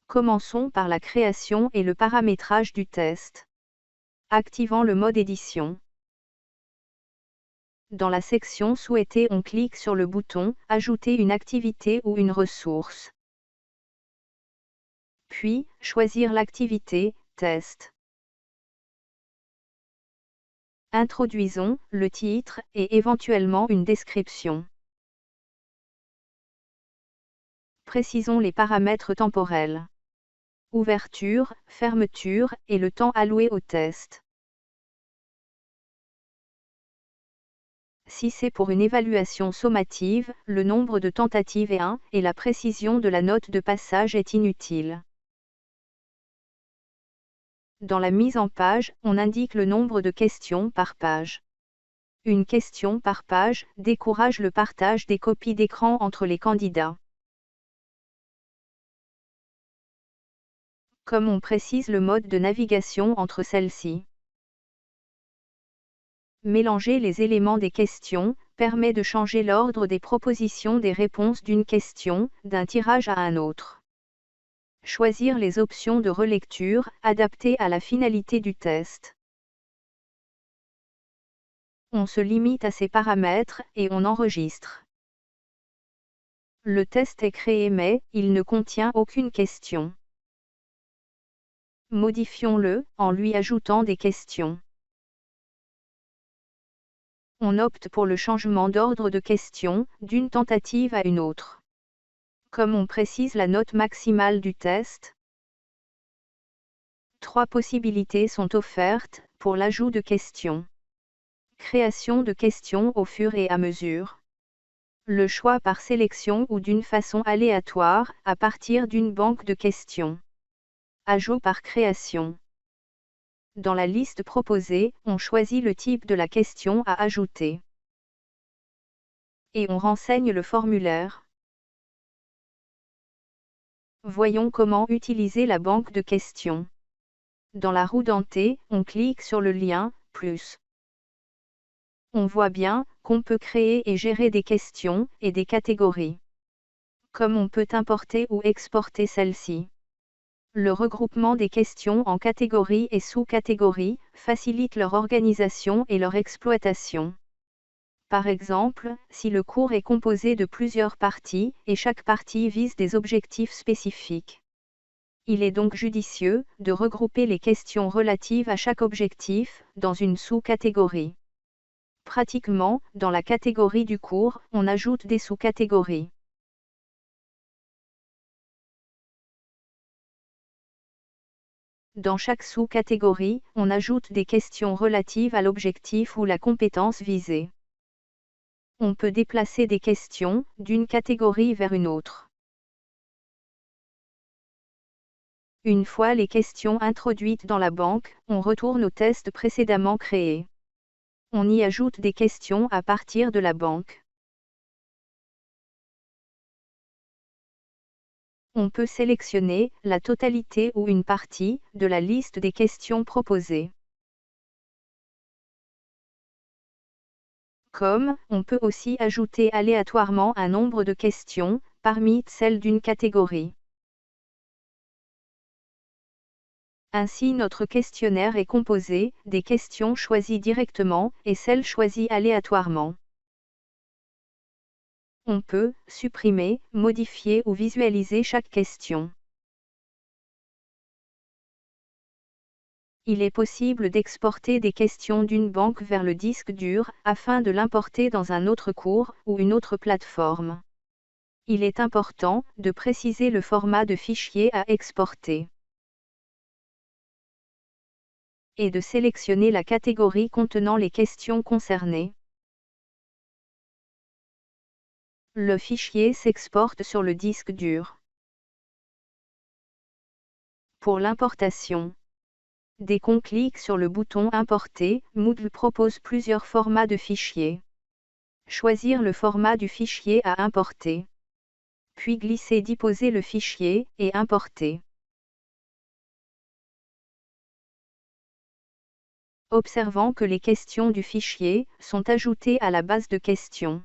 Commençons par la création et le paramétrage du test. Activant le mode édition. Dans la section souhaitée, on clique sur le bouton « Ajouter une activité ou une ressource ». Puis, choisir l'activité « Test ». Introduisons le titre et éventuellement une description. Précisons les paramètres temporels. Ouverture, fermeture et le temps alloué au test. Si c'est pour une évaluation sommative, le nombre de tentatives est 1 et la précision de la note de passage est inutile. Dans la mise en page, on indique le nombre de questions par page. Une question par page décourage le partage des copies d'écran entre les candidats. Comme on précise le mode de navigation entre celles-ci. Mélanger les éléments des questions permet de changer l'ordre des propositions des réponses d'une question, d'un tirage à un autre. Choisir les options de relecture adaptées à la finalité du test. On se limite à ces paramètres et on enregistre. Le test est créé mais il ne contient aucune question. Modifions-le en lui ajoutant des questions. On opte pour le changement d'ordre de questions d'une tentative à une autre. Comme on précise la note maximale du test, 3 possibilités sont offertes pour l'ajout de questions. Création de questions au fur et à mesure. Le choix par sélection ou d'une façon aléatoire à partir d'une banque de questions. Ajout par création. Dans la liste proposée, on choisit le type de la question à ajouter. Et on renseigne le formulaire. Voyons comment utiliser la banque de questions. Dans la roue dentée, on clique sur le lien « Plus ». On voit bien qu'on peut créer et gérer des questions et des catégories. Comme on peut importer ou exporter celles-ci. Le regroupement des questions en catégories et sous-catégories facilite leur organisation et leur exploitation. Par exemple, si le cours est composé de plusieurs parties et chaque partie vise des objectifs spécifiques. Il est donc judicieux de regrouper les questions relatives à chaque objectif dans une sous-catégorie. Pratiquement, dans la catégorie du cours, on ajoute des sous-catégories. Dans chaque sous-catégorie, on ajoute des questions relatives à l'objectif ou la compétence visée. On peut déplacer des questions d'une catégorie vers une autre. Une fois les questions introduites dans la banque, on retourne au test précédemment créé. On y ajoute des questions à partir de la banque. On peut sélectionner la totalité ou une partie de la liste des questions proposées. Comme, on peut aussi ajouter aléatoirement un nombre de questions parmi celles d'une catégorie. Ainsi notre questionnaire est composé des questions choisies directement et celles choisies aléatoirement. On peut supprimer, modifier ou visualiser chaque question. Il est possible d'exporter des questions d'une banque vers le disque dur afin de l'importer dans un autre cours ou une autre plateforme. Il est important de préciser le format de fichier à exporter. Et de sélectionner la catégorie contenant les questions concernées. Le fichier s'exporte sur le disque dur. Pour l'importation. Dès qu'on clique sur le bouton Importer, Moodle propose plusieurs formats de fichiers. Choisir le format du fichier à importer. Puis glisser-déposer le fichier et importer. Observant que les questions du fichier sont ajoutées à la base de questions.